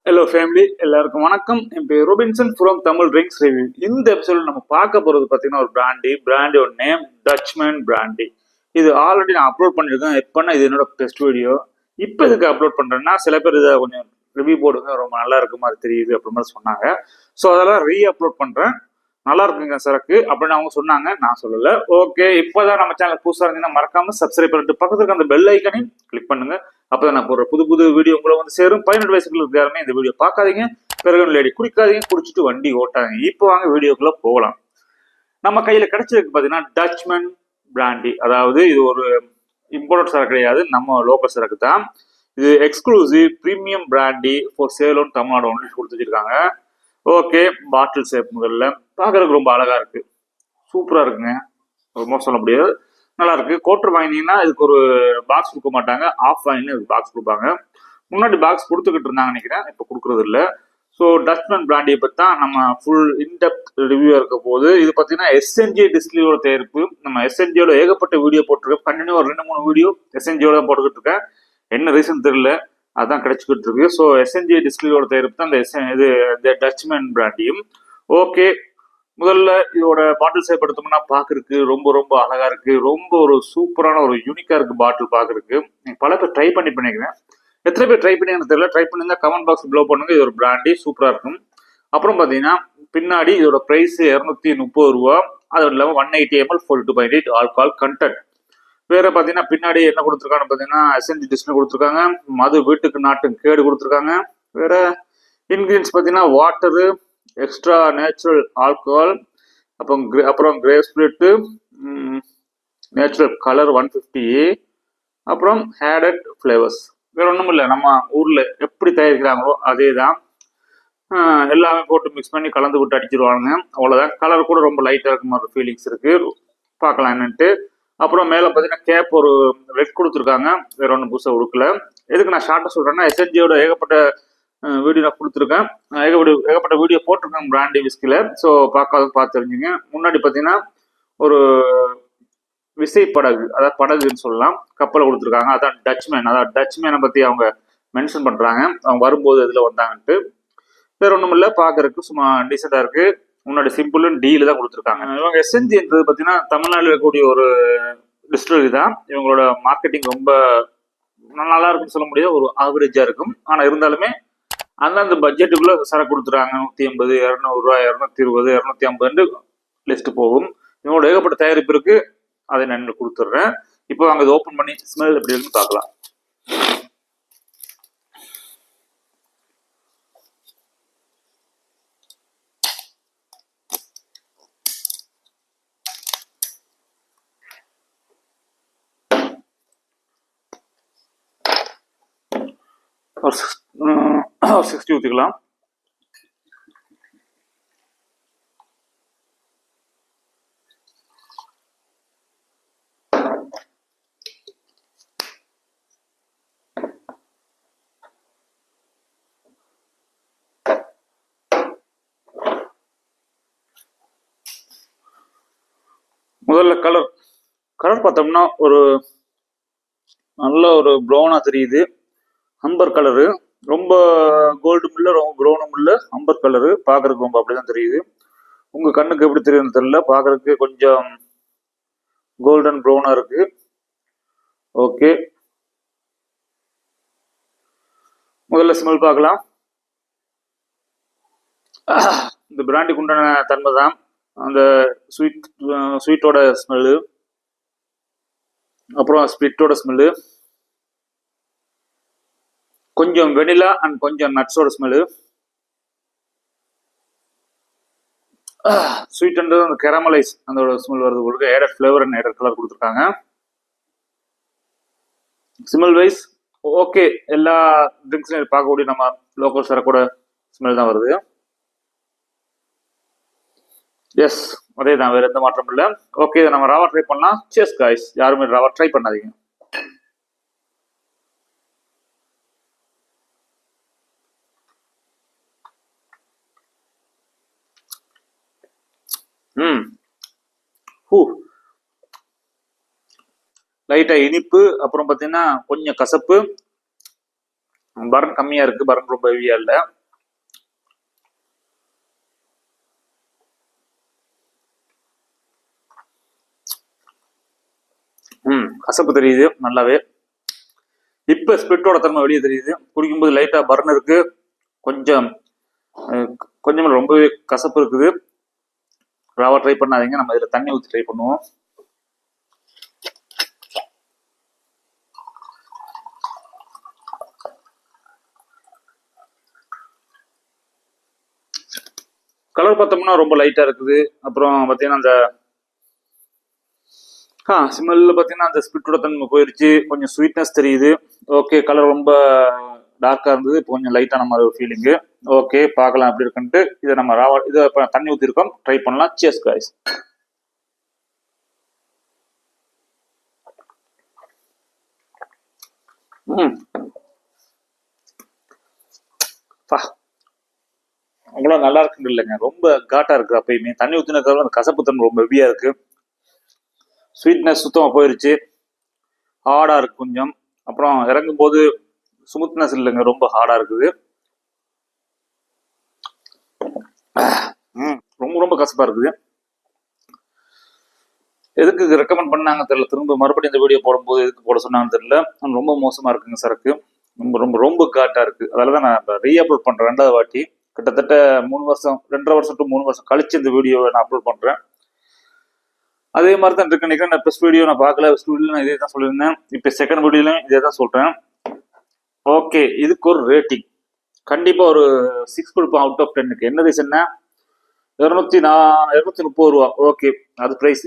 Hello family, எல்லாருக்கும் வணக்கம். என் பேர் Robinson from Tamil drinks review. இந்த எபிசோட நம்ம பார்க்க போறது பார்த்தீங்கன்னா ஒரு பிராண்டியோட நேம் டச்மேன் பிராண்டி. இது ஆல்ரெடி நான் அப்லோட் பண்ணியிருக்கேன். எப்பன்னா இது என்னோட டெஸ்ட் வீடியோ. இப்போ இதுக்கு அப்லோட் பண்றேன்னா சில பேர் இதை கொஞ்சம் ரிவ்யூ போடுங்க, ரொம்ப நல்லா இருக்கு மாதிரி தெரியுது அப்படின்னு மாதிரி சொன்னாங்க. ஸோ அதெல்லாம் அப்லோட் பண்றேன். நல்லா இருக்குங்க சரக்கு அப்படின்னு அவங்க சொன்னாங்க, நான் சொல்லல. ஓகே, இப்போதான் நம்ம சேனல் புதுசாக இருந்தீங்கன்னா மறக்காம சப்ஸ்கிரைப் பண்ணிட்டு பக்கத்துக்கு அந்த பெல் ஐக்கனையும் கிளிக் பண்ணுங்க. அப்பதான் நான் போடுற புது வீடியோ உங்களை வந்து சேரும். 18 வயசுக்குள்ள இருக்காருமே இந்த வீடியோ பார்க்காதீங்க. பிறகு லேடி குடிக்காதீங்க, குடிச்சிட்டு வண்டி ஓட்டாதீங்க. இப்போ வாங்க வீடியோக்குள்ள போகலாம். நம்ம கையில கிடைச்சிருக்கு பாத்தீங்கன்னா டச்மேன் பிராண்டி. அதாவது இது ஒரு இம்போர்ட் சரக்கு கிடையாது, நம்ம லோக்கல் சரக்கு தான். இது exclusive premium brandy for sale on Tamil Nadu ஒன்று கொடுத்து வச்சிருக்காங்க. ஓகே, பாட்டில் ஷேப் முதல்ல பார்க்கறதுக்கு ரொம்ப அழகா இருக்கு, சூப்பரா இருக்குங்க, ரொம்ப சொல்ல முடியாது, நல்லா இருக்கு. கோட்டர் வாங்கினீங்கன்னா இதுக்கு ஒரு பாக்ஸ் கொடுக்க மாட்டாங்க, ஆஃப் வாங்கினு இதுக்கு பாக்ஸ் கொடுப்பாங்க. முன்னாடி பாக்ஸ் கொடுத்துக்கிட்டு இருந்தாங்க நினைக்கிறேன், இப்போ கொடுக்கறது இல்லை. ஸோ டச்மேன் பிராண்டியை பற்றி தான் நம்ம ஃபுல் இன்டெப்த் ரிவ்யூ இருக்க போது. இது பார்த்தீங்கன்னா எஸ்என்ஜி டிஸ்டிலரியோட தயாரிப்பு. நம்ம எஸ்என்ஜியோட ஏகப்பட்ட வீடியோ போட்டிருக்கேன், கண்டினியூ ஒரு 2-3 வீடியோ எஸ்என்ஜியோட போட்டுக்கிட்டு இருக்கேன். என்ன ரீசன் தெரியல, அதான் கிடைச்சிக்கிட்டு இருக்கு. ஸோ எஸ்என்ஜி டிஸ்டிலரியோட தயாரிப்பு தான் இந்த டச்மேன் பிராண்டியும். ஓகே, முதல்ல இதோட பாட்டில் ஷேப் எடுத்தோம்னா பாக்குறதுக்கு ரொம்ப ரொம்ப அழகா இருக்கு, ரொம்ப ஒரு சூப்பரான ஒரு யூனிக்கா இருக்கு பாட்டில் பாக்குறதுக்கு. பல பேர் ட்ரை பண்ணிக்கிறேன், எத்தனை பேர் ட்ரை பண்ணி எனக்கு தெரியல. ட்ரை பண்ணிருந்தா கமெண்ட் பாக்ஸ் ப்ளோ பண்ணுங்க. இது ஒரு பிராண்டி சூப்பரா இருக்கும். அப்புறம் பாத்தீங்கன்னா பின்னாடி இதோட பிரைஸ் 230 ரூபா. அது இல்லாம 180 ml 42.8 ஆல்கஹால் கண்டென்ட். வேற பாத்தீங்கன்னா பின்னாடி என்ன கொடுத்துருக்காங்க பாத்தீங்கன்னா எஸ்என்ஜி டிஸ்பிளே கொடுத்துருக்காங்க, மது வீட்டுக்கு நாட்டுக்கு கேடு கொடுத்துருக்காங்க. வேற இன்கிரீடியன்ஸ் பாத்தீங்கன்னா வாட்டரு, எக்ஸ்ட்ரா நேச்சுரல் ஆல்கஹால், அப்புறம் கிரே ஸ்பிரிட்டு, நேச்சுரல் கலர் 150, அப்புறம் ஹேடட் ஃப்ளேவர்ஸ். வேற ஒன்றும் இல்லை, நம்ம ஊர்ல எப்படி தயாரிக்கிறாங்களோ அதே தான். எல்லாமே போட்டு மிக்ஸ் பண்ணி கலந்து விட்டு அடிச்சிருவாங்க, அவ்வளோதான். கலர் கூட ரொம்ப லைட்டாக இருக்க மாதிரி ஃபீலிங்ஸ் இருக்கு, பார்க்கலாம் என்னன்ட்டு. அப்புறம் மேலே பார்த்தீங்கன்னா கேப் ஒரு ரெட் கொடுத்துருக்காங்க, வேற ஒன்றும் புதுசாக கொடுக்கல. எதுக்கு நான் ஷார்ட்டாக சொல்கிறேன்னா எஸ்என்ஜியோட ஏகப்பட்ட வீடியோ நான் கொடுத்துருக்கேன், ஏகப்பட்ட வீடியோ போட்டிருக்கேன் பிராண்டி விஸ்கில. ஸோ பார்த்து தெரிஞ்சுங்க. முன்னாடி பார்த்தீங்கன்னா ஒரு விசை படகு, அதாவது படகுன்னு சொல்லலாம், கப்பலை கொடுத்துருக்காங்க. அதான் டச்மேன். அதாவது டச்மேனை பற்றி அவங்க மென்ஷன் பண்ணுறாங்க, அவங்க வரும்போது இதில் வந்தாங்கன்ட்டு. வேற ஒன்றும் இல்லை, பார்க்கறதுக்கு சும்மா டீசெண்டாக இருக்கு. முன்னாடி சிம்பிள் டீல தான் கொடுத்துருக்காங்க. இவங்க எஸ்என்ஜின்றது பார்த்தீங்கன்னா தமிழ்நாட்டில் இருக்கக்கூடிய ஒரு டிஸ்டிலரி தான். இவங்களோட மார்க்கெட்டிங் ரொம்ப நல்லா இருக்குன்னு சொல்ல முடியாது, ஒரு ஆவரேஜா இருக்கும். ஆனால் இருந்தாலுமே அந்தந்த பட்ஜெட்டுக்குள்ள சரக்கு கொடுத்துறாங்க. 180, 200 ரூபாய், 220, 250 லிஸ்ட் போகும். இவங்களோட ஏகப்பட்ட தயாரிப்பு இருக்கு, அதை நான் கொடுத்துட்றேன். இப்போ அங்க இதை ஓப்பன் பண்ணி ஸ்மெல் எப்படி இருக்குன்னு பார்க்கலாம். ஒரு 60 ஊற்றிக்கலாம். முதல்ல கலர் பார்த்தோம்னா ஒரு நல்ல ஒரு ப்ரௌனா தெரியுது. அம்பர் கலரு, ரொம்ப கோல்டும் இல்லை, ரொம்ப ப்ரௌனும் இல்லை, அம்பர் கலரு. பார்க்கறதுக்கு ரொம்ப அப்படிதான் தெரியுது. உங்க கண்ணுக்கு எப்படி தெரியுதுன்னு தெரியல, பார்க்கறதுக்கு கொஞ்சம் கோல்டன் ப்ரௌனா இருக்கு. ஓகே, முதல்ல ஸ்மெல் பார்க்கலாம். இந்த பிராண்டிக்கு உண்டான தன்மை தான் அந்த ஸ்வீட்டோட ஸ்மெல்லு, அப்புறம் ஸ்பிரிட்டோட ஸ்மெல்லு, கொஞ்சம் வெனிலா அண்ட் கொஞ்சம் நட்ஸோட ஸ்மெல்லு. ஸ்வீட்ன்றது அந்த கேரமலைஸ் அந்த ஸ்மெல் வருது உங்களுக்கு. Added flavour and added colour கொடுத்துருக்காங்க. ஸ்மெல் வைஸ் ஓகே, எல்லா ட்ரிங்க்ஸ்லையும் பார்க்கக்கூடிய நம்ம லோக்கல் சரக்கோட ஸ்மெல் தான் வருது. எஸ், அதே தான், வேற எந்த மாற்றம் இல்லை. ஓகே, இதை நம்ம ரவா ட்ரை பண்ணலாம். சியர்ஸ் காய்ஸ், யாருமே ரவா ட்ரை பண்ணாதீங்க. லைட்டா இனிப்பு, அப்புறம் பார்த்தீங்கன்னா கொஞ்சம் கசப்பு, பரன் கம்மியா இருக்கு, பரன் ரொம்ப ஹெவியா இல்லை. கசப்பு தெரியுது நல்லாவே. இப்போ ஸ்பிரிட்டோட தன்மை வெளியே தெரியுது. குடிக்கும்போது லைட்டாக பர்ன் இருக்கு, கொஞ்சம் கொஞ்சம் ரொம்பவே கசப்பு இருக்குது. ராவா ட்ரை பண்ணாதீங்க, நம்ம இதில் தண்ணி ஊற்றி ட்ரை பண்ணுவோம். கலர் பார்த்தோம்னா ரொம்ப லைட்டா இருக்குது. அப்புறம் பார்த்தீங்கன்னா அந்த ஸ்மெல்ல பார்த்தீங்கன்னா அந்த ஸ்பிரிட்டோட தன்மை போயிடுச்சு, கொஞ்சம் ஸ்வீட்னஸ் தெரியுது. ஓகே, கலர் ரொம்ப டார்க்கா இருந்தது, இப்போ கொஞ்சம் லைட்டான மாதிரி ஒரு ஃபீலிங்கு. ஓகே, பார்க்கலாம் எப்படி இருக்குன்ட்டு. இதை நம்ம ராவா இதை தண்ணி ஊற்றிருக்கோம், ட்ரை பண்ணலாம். Cheers guys. அவ்வளோ நல்லா இருக்குன்னு இல்லைங்க, ரொம்ப காட்டா இருக்கு. அப்பயுமே தண்ணி ஊற்றினதுக்கு அந்த கசப்பு தன்மை ரொம்ப ஹெவியா இருக்கு. ஸ்வீட்னஸ் சுத்தமாக போயிருச்சு, ஹார்டா இருக்கு கொஞ்சம். அப்புறம் இறங்கும் போது ஸ்மூத்னஸ் இல்லைங்க, ரொம்ப ஹார்டா இருக்குது. ரொம்ப ரொம்ப கசப்பா இருக்குது. எதுக்கு ரெக்கமெண்ட் பண்ணாங்க தெரியல, திரும்ப மறுபடியும் இந்த வீடியோ போடும்போது எதுக்கு போட சொன்னாங்கன்னு தெரியல. ரொம்ப மோசமா இருக்குங்க சரக்கு, ரொம்ப ரொம்ப ரொம்ப காட்டா இருக்கு. அதனால தான் நான் ரீஅப்லோட் பண்றேன் 2வது வாட்டி. கிட்டத்தட்ட 3 வருஷம் 2.5 வருஷம் டு 3 வருஷம் கழிச்சு இந்த வீடியோவை நான் அப்லோட் பண்றேன். அதே மாதிரி தான் இருக்கு நினைக்கிறேன். நான் ஃபர்ஸ்ட் வீடியோ நான் பார்க்கல, ஃபர்ஸ்ட் வீடியோ நான் இதே தான் சொல்லியிருந்தேன். இப்போ செகண்ட் வீடியோலையும் இதே தான் சொல்றேன். ஓகே, இதுக்கு ஒரு ரேட்டிங் கண்டிப்பா ஒரு 6 கொடுப்போம் அவுட் ஆஃப் 10க்கு. என்ன ரீசன்னா 230 ரூபா. ஓகே, அது பிரைஸ்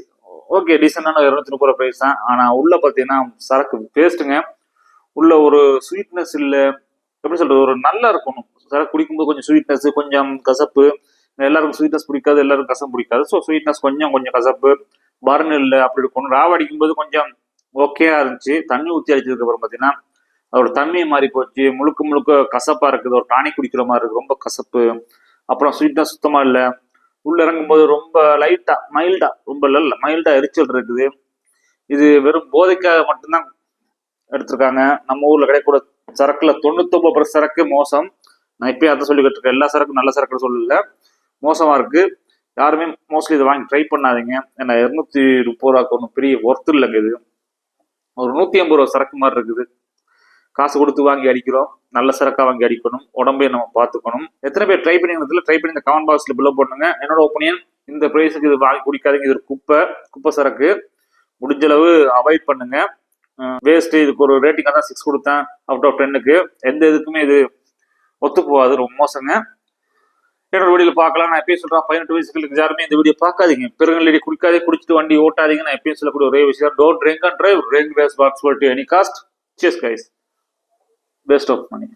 ஓகே, டீசெண்டான 230 ரூபா பிரைஸ் தான். ஆனா உள்ள பார்த்தீங்கன்னா சரக்கு பேஸ்ட்டுங்க. உள்ள ஒரு ஸ்வீட்னஸ் இல்லை, எப்படி சொல்றது, ஒரு நல்லா இருக்கணும் சரக்கு குடிக்கும்போது. கொஞ்சம் ஸ்வீட்னஸ், கொஞ்சம் கசப்பு. எல்லாருக்கும் ஸ்வீட்னஸ் பிடிக்காது, எல்லாருக்கும் கசப்பு பிடிக்காது. ஸோ ஸ்வீட்னஸ் கொஞ்சம் கொஞ்சம் கசப்பு, பர்ன் இல்லை, அப்படி இருக்கணும். ராவா அடிக்கும்போது கொஞ்சம் ஓகேயா இருந்துச்சு. தண்ணி ஊற்றி அடிச்சதுக்கு அப்புறம் பார்த்தீங்கன்னா அதோட தன்மையை மாறி போச்சு, முழுக்க முழுக்க கசப்பா இருக்குது. ஒரு டானிக் குடிக்கிற மாதிரி இருக்கு, ரொம்ப கசப்பு. அப்புறம் ஸ்வீட்னஸ் சுத்தமா இல்லை. உள்ள இறங்கும் போது ரொம்ப லைட்டா மைல்டா, ரொம்ப இல்லை மைல்டா எரிச்சல் இருக்குது. இது வெறும் போதைக்காக மட்டும்தான் எடுத்திருக்காங்க. நம்ம ஊர்ல கிடைக்கூட சரக்குல 99% சரக்கு மோசம். நான் இப்பயே அதை சொல்லிக்கிட்டு இருக்கேன், எல்லா சரக்கும் நல்ல சரக்கு சொல்லல, மோசமா இருக்கு. யாருமே மோஸ்ட்லி இதை வாங்கி ட்ரை பண்ணாதீங்க. ஏன்னா 230 ரூபாய்க்கு ஒன்றும் பெரிய ஒர்த்து இல்லைங்க. இது ஒரு 150 ரூபா சரக்கு மாதிரி இருக்குது. காசு கொடுத்து வாங்கி அடிக்கிறோம், நல்ல சரக்கா வாங்கி அடிக்கணும், உடம்பையும் நம்ம பார்த்துக்கணும். எத்தனை பேர் ட்ரை பண்ணி இந்த கமெண்ட் பாக்ஸ்ல பிலோ பண்ணுங்க. என்னோட ஒப்பீனியன், இந்த பிரைஸுக்கு இது வாங்கி குடிக்காதீங்க. இது ஒரு குப்பை சரக்கு, முடிஞ்ச அளவு அவாய்ட் பண்ணுங்க. வேஸ்ட். இதுக்கு ஒரு ரேட்டிங் தான் 6 கொடுத்தேன் அவுட் ஆஃப் 10க்கு. எந்த இதுக்குமே இது ஒத்து போகாது, ரொம்ப மோசங்க. என்னோட வீடியோ பார்க்கலாம். நான் எப்பயும் சொல்றேன், 18 வயசுக்கு யாருமே இந்த வீடியோ பார்க்காதீங்க. பெருங்கல்லடி குடிக்காதே, குடிச்சிட்டு வண்டி ஓட்டாதீங்க. நான் எப்பயும் சொல்லக்கூடிய ஒரே விஷயம், don't drink and drive, drink responsibility any cost. Cheers guys, best of money.